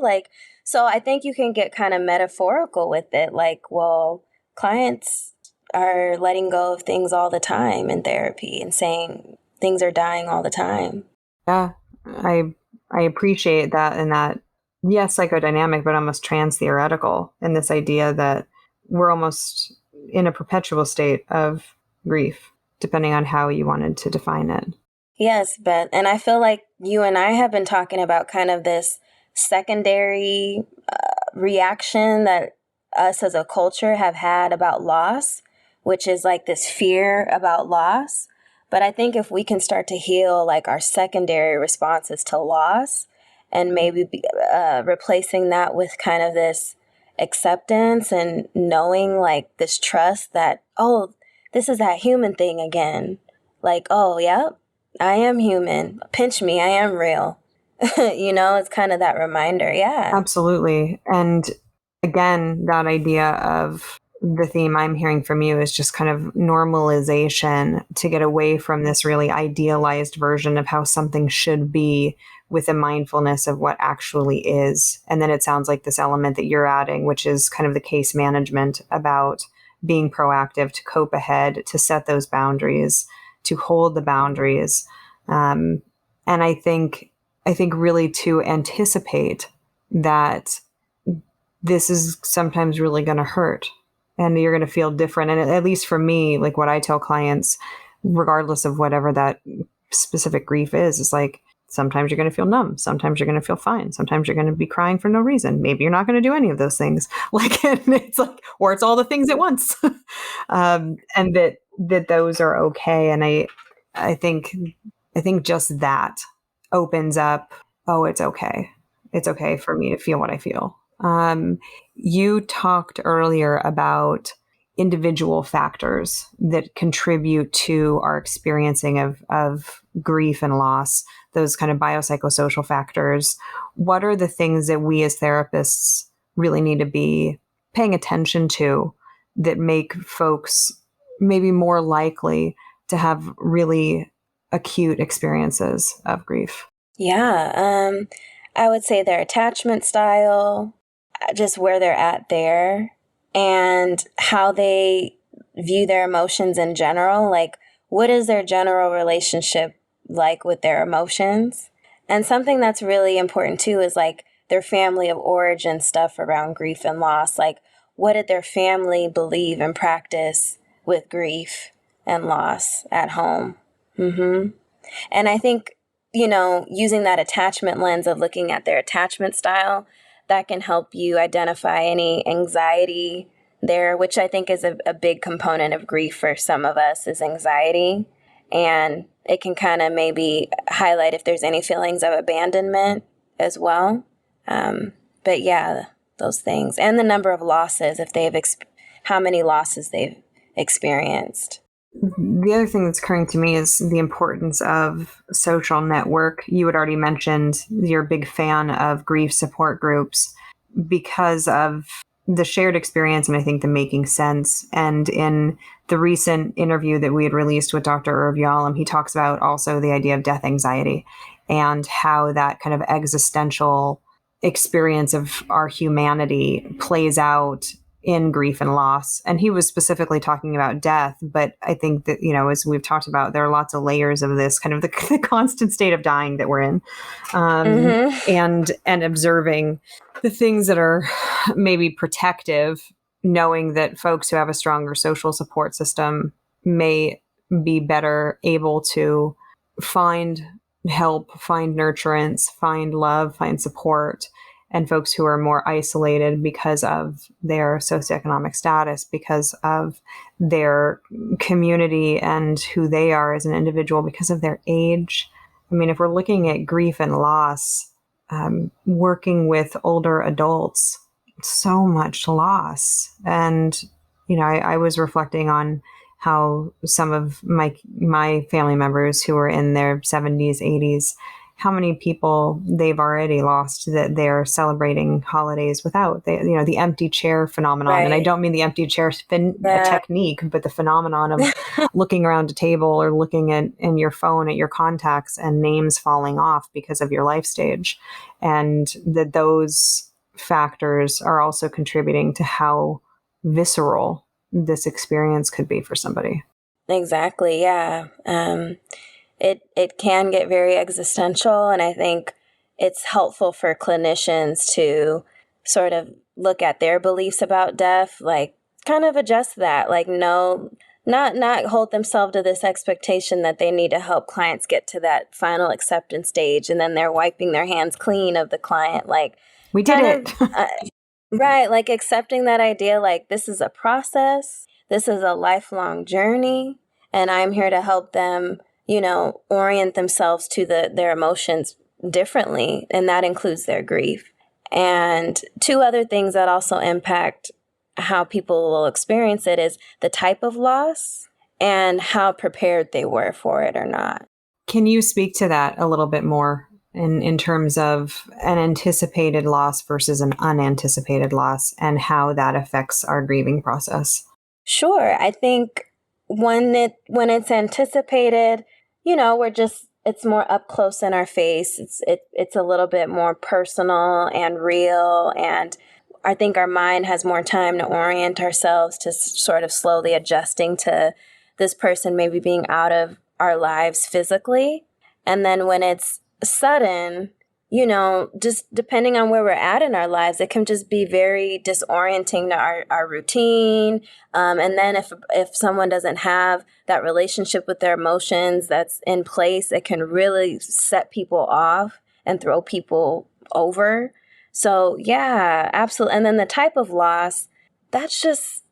like. So I think you can get kind of metaphorical with it, like, well, clients are letting go of things all the time in therapy and saying things are dying all the time. Yeah, I appreciate that, and that, yes, psychodynamic, but almost trans theoretical, in this idea that we're almost in a perpetual state of grief, depending on how you wanted to define it. Yes, Beth. And I feel like you and I have been talking about kind of this secondary reaction that us as a culture have had about loss, which is like this fear about loss. But I think if we can start to heal like our secondary responses to loss and maybe replacing that with kind of this acceptance and knowing like this trust that, oh, this is that human thing again. Like, oh, yep, I am human. Pinch me, I am real. It's kind of that reminder. Yeah. Absolutely. And again, that idea of the theme I'm hearing from you is just kind of normalization to get away from this really idealized version of how something should be with a mindfulness of what actually is. And then it sounds like this element that you're adding, which is kind of the case management about being proactive to cope ahead, to set those boundaries, to hold the boundaries. And I think really to anticipate that this is sometimes really going to hurt and you're going to feel different. And at least for me, like what I tell clients, regardless of whatever that specific grief is like, sometimes you're going to feel numb. Sometimes you're going to feel fine. Sometimes you're going to be crying for no reason. Maybe you're not going to do any of those things. Like, and it's like, or it's all the things at once. And that those are okay. And I think just that opens up, oh, it's okay. It's okay for me to feel what I feel. You talked earlier about individual factors that contribute to our experiencing of grief and loss, those kind of biopsychosocial factors. What are the things that we as therapists really need to be paying attention to that make folks maybe more likely to have really acute experiences of grief? Yeah. I would say their attachment style, just where they're at there, and how they view their emotions in general. Like, what is their general relationship like with their emotions? And something that's really important too is like their family of origin stuff around grief and loss. Like, what did their family believe and practice with grief and loss at home? And I think, using that attachment lens of looking at their attachment style, that can help you identify any anxiety there, which I think is a big component of grief for some of us is anxiety. And it can kind of maybe highlight if there's any feelings of abandonment as well. But yeah, those things. And the number of losses, if how many losses they've experienced. The other thing that's occurring to me is the importance of social network. You had already mentioned you're a big fan of grief support groups because of the shared experience and I think the making sense. And in the recent interview that we had released with Dr. Irv Yalom, he talks about also the idea of death anxiety and how that kind of existential experience of our humanity plays out in grief and loss. And he was specifically talking about death, but I think that, as we've talked about, there are lots of layers of this kind of the constant state of dying that we're in, and observing the things that are maybe protective, knowing that folks who have a stronger social support system may be better able to find help, find nurturance, find love, find support, and folks who are more isolated because of their socioeconomic status, because of their community and who they are as an individual, because of their age. I mean, if we're looking at grief and loss, working with older adults, so much loss. And, I was reflecting on how some of my family members who are in their 70s, 80s, how many people they've already lost that they're celebrating holidays without. The empty chair phenomenon. Right. And I don't mean the empty chair technique, but the phenomenon of looking around a table or looking in your phone at your contacts and names falling off because of your life stage. And that those factors are also contributing to how visceral this experience could be for somebody. Exactly. Yeah. It can get very existential, and I think it's helpful for clinicians to sort of look at their beliefs about death, like kind of adjust that, like no, not hold themselves to this expectation that they need to help clients get to that final acceptance stage, and then they're wiping their hands clean of the client, like we did it. Right, like accepting that idea, like this is a process, this is a lifelong journey. And I'm here to help them, orient themselves to their emotions differently. And that includes their grief. And two other things that also impact how people will experience it is the type of loss and how prepared they were for it or not. Can you speak to that a little bit more in terms of an anticipated loss versus an unanticipated loss and how that affects our grieving process? Sure. I think when it's anticipated, it's more up close in our face. It's a little bit more personal and real, and I think our mind has more time to orient ourselves to sort of slowly adjusting to this person maybe being out of our lives physically. And then when it's sudden, just depending on where we're at in our lives, it can just be very disorienting to our routine. And then if someone doesn't have that relationship with their emotions that's in place, it can really set people off and throw people over. So yeah, absolutely. And then the type of loss, that's just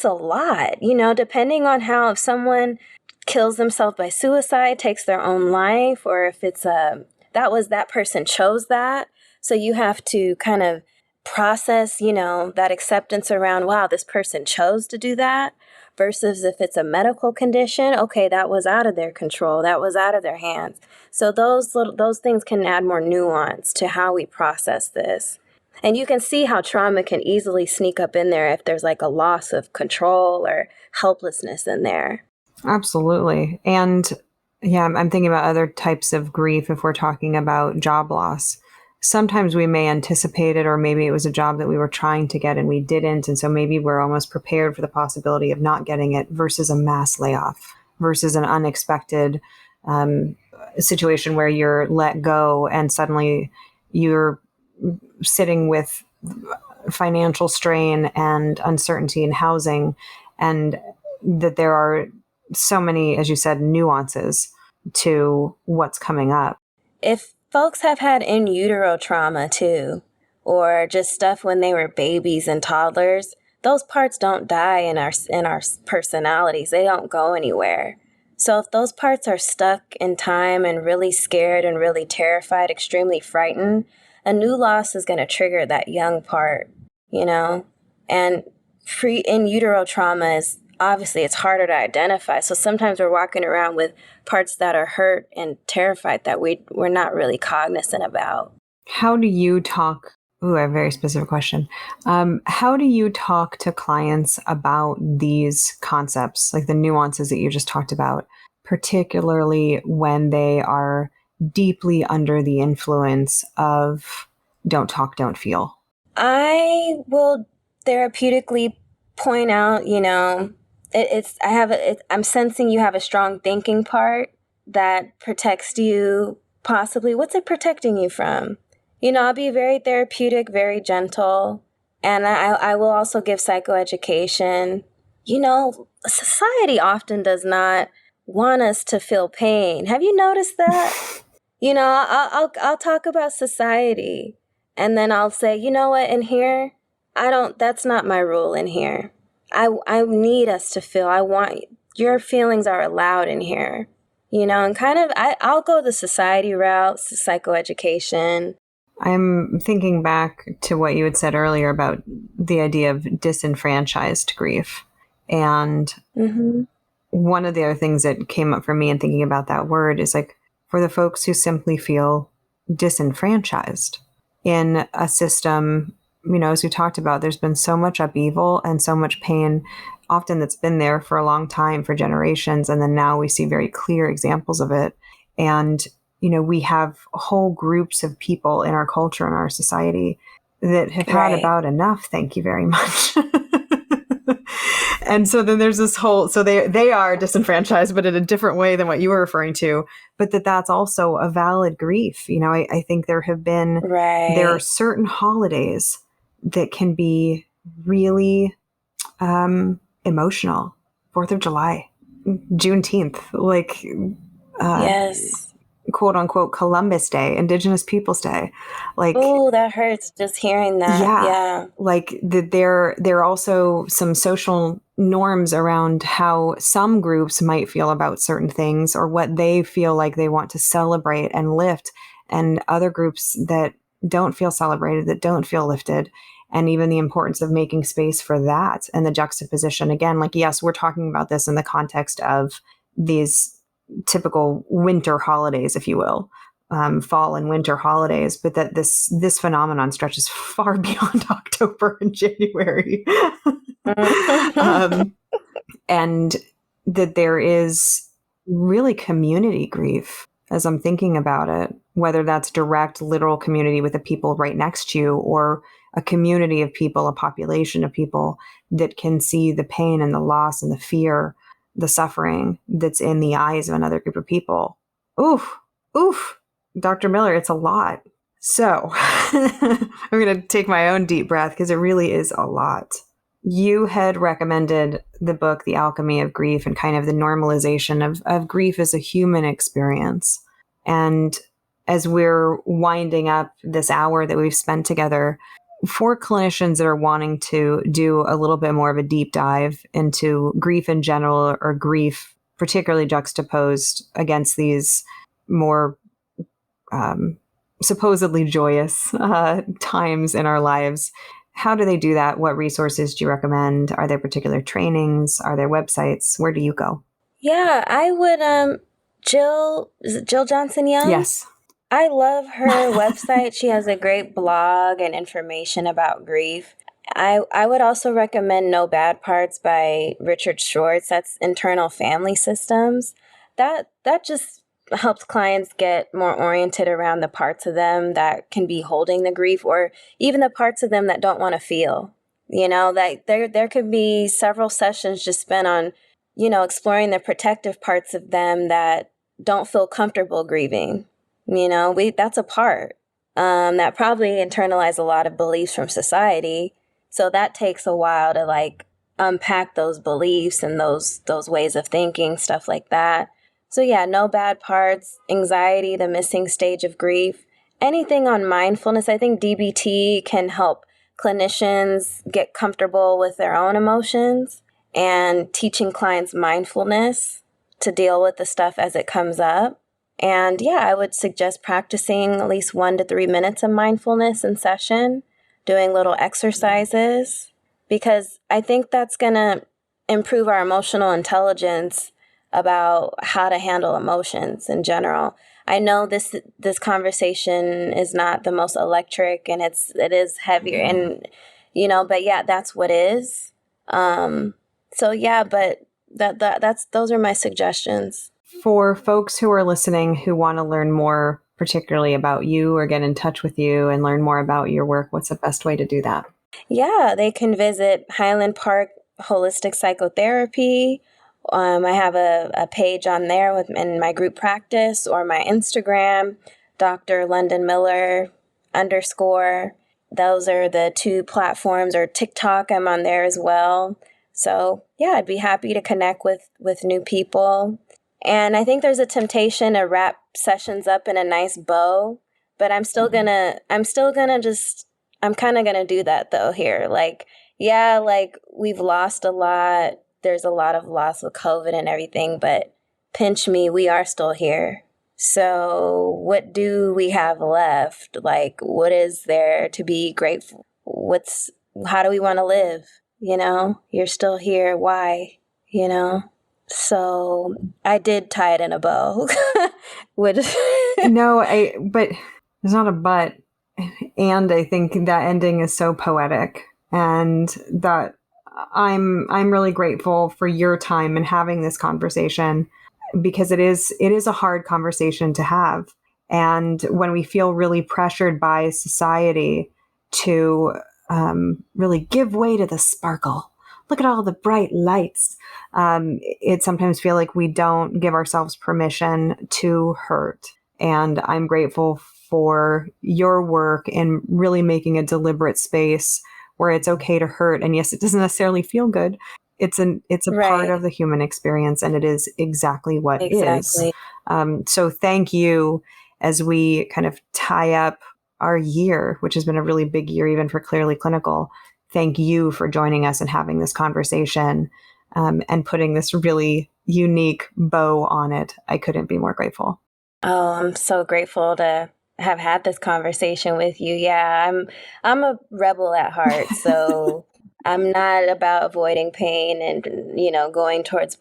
a lot, depending on how, if someone kills themselves by suicide, takes their own life, or if it's that person chose that. So you have to kind of process, that acceptance around, wow, this person chose to do that, versus if it's a medical condition, okay, that was out of their control, that was out of their hands. So those things can add more nuance to how we process this. And you can see how trauma can easily sneak up in there if there's like a loss of control or helplessness in there. Absolutely. And yeah, I'm thinking about other types of grief if we're talking about job loss. Sometimes we may anticipate it, or maybe it was a job that we were trying to get and we didn't. And so maybe we're almost prepared for the possibility of not getting it, versus a mass layoff, versus an unexpected situation where you're let go and suddenly you're sitting with financial strain and uncertainty in housing, and that there are so many, as you said, nuances to what's coming up. If folks have had in utero trauma too, or just stuff when they were babies and toddlers, those parts don't die in our personalities. They don't go anywhere. So if those parts are stuck in time and really scared and really terrified, extremely frightened, a new loss is going to trigger that young part, And in utero trauma is obviously it's harder to identify. So sometimes we're walking around with parts that are hurt and terrified that we're not really cognizant about. How do you talk? Ooh, I have a very specific question. How do you talk to clients about these concepts, like the nuances that you just talked about, particularly when they are deeply under the influence of don't talk, don't feel? I will therapeutically point out, I'm sensing you have a strong thinking part that protects you. Possibly, what's it protecting you from? I'll be very therapeutic, very gentle, and I will also give psychoeducation. Society often does not want us to feel pain. Have you noticed that? I'll talk about society, and then I'll say, you know what, in here, that's not my rule in here. I need us to feel. I want your feelings are allowed in here, and kind of I'll go the society route, psychoeducation. I'm thinking back to what you had said earlier about the idea of disenfranchised grief. And one of the other things that came up for me in thinking about that word is like, for the folks who simply feel disenfranchised in a system, as we talked about, there's been so much upheaval and so much pain, often that's been there for a long time, for generations. And then now we see very clear examples of it. And, we have whole groups of people in our culture and our society that have had about enough. Thank you very much. And so then there's this whole, so they are disenfranchised, but in a different way than what you were referring to, but that's also a valid grief. I think there are certain holidays that can be really emotional. 4th of July, Juneteenth, yes, quote unquote Columbus Day, Indigenous Peoples Day. Oh, that hurts just hearing that. Yeah. There are also some social norms around how some groups might feel about certain things or what they feel like they want to celebrate and lift, and other groups that don't feel celebrated, that don't feel lifted, and even the importance of making space for that and the juxtaposition. Again, like, yes, we're talking about this in the context of these typical winter holidays, if you will, fall and winter holidays, but that this phenomenon stretches far beyond October and January. And that there is really community grief as I'm thinking about it, whether that's direct, literal community with the people right next to you, or a community of people, a population of people that can see the pain and the loss and the fear, the suffering that's in the eyes of another group of people. Oof, oof, Dr. Miller, it's a lot. So I'm going to take my own deep breath because it really is a lot. You had recommended the book, The Alchemy of Grief, and kind of the normalization of grief as a human experience. And as we're winding up this hour that we've spent together, for clinicians that are wanting to do a little bit more of a deep dive into grief in general, or grief particularly juxtaposed against these more supposedly joyous times in our lives, how do they do that? What resources do you recommend? Are there particular trainings? Are there websites? Where do you go? Yeah, I would, is it Jill Johnson Young? Yes. I love her website. She has a great blog and information about grief. I would also recommend No Bad Parts by Richard Schwartz. That's internal family systems. That just helps clients get more oriented around the parts of them that can be holding the grief, or even the parts of them that don't want to feel. Like there could be several sessions just spent on, exploring the protective parts of them that don't feel comfortable grieving. That's a part that probably internalize a lot of beliefs from society. So that takes a while to like unpack those beliefs and those ways of thinking, stuff like that. So yeah, No Bad Parts, Anxiety, the Missing Stage of Grief, anything on mindfulness. I think DBT can help clinicians get comfortable with their own emotions, and teaching clients mindfulness to deal with the stuff as it comes up. And yeah, I would suggest practicing at least 1 to 3 minutes of mindfulness in session, doing little exercises, because I think that's going to improve our emotional intelligence about how to handle emotions in general. I know this conversation is not the most electric, and it is heavier, and but yeah, that's what is. So yeah, but those are my suggestions. For folks who are listening who want to learn more, particularly about you, or get in touch with you and learn more about your work, what's the best way to do that? Yeah, they can visit Highland Park Holistic Psychotherapy. I have a page on there in my group practice, or my Instagram, Dr. Londyn Miller _ Those are the 2 platforms, or TikTok, I'm on there as well. So yeah, I'd be happy to connect with new people. And I think there's a temptation to wrap sessions up in a nice bow, but I'm kind of gonna do that though here. Like, yeah, like we've lost a lot. There's a lot of loss with COVID and everything, but pinch me, we are still here. So what do we have left? Like, what is there to be grateful? How do we want to live? You're still here. Why? So I did tie it in a bow. But there's not a but. And I think that ending is so poetic, and that I'm really grateful for your time and having this conversation, because it is a hard conversation to have. And when we feel really pressured by society to really give way to the sparkle, look at all the bright lights, it sometimes feels like we don't give ourselves permission to hurt. And I'm grateful for your work in really making a deliberate space where it's okay to hurt. And yes, it doesn't necessarily feel good. It's a Right. part of the human experience, and it is exactly what Exactly. is. So thank you, as we kind of tie up our year, which has been a really big year, even for Clearly Clinical. thank you for joining us and having this conversation, and putting this really unique bow on it. I couldn't be more grateful. Oh, I'm so grateful to have had this conversation with you. Yeah, I'm a rebel at heart, so I'm not about avoiding pain and going towards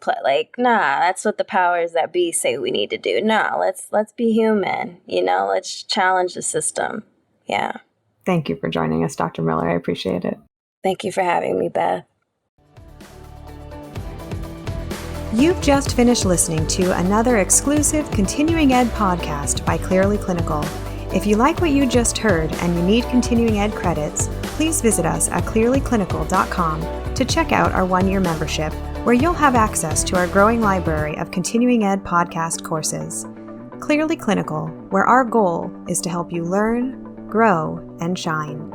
nah, that's what the powers that be say we need to do. Nah, let's be human. Let's challenge the system. Yeah. Thank you for joining us, Dr. Miller. I appreciate it. Thank you for having me, Beth. You've just finished listening to another exclusive continuing ed podcast by Clearly Clinical. If you like what you just heard and you need continuing ed credits, please visit us at clearlyclinical.com to check out our 1-year membership, where you'll have access to our growing library of continuing ed podcast courses. Clearly Clinical, where our goal is to help you learn, grow, and shine.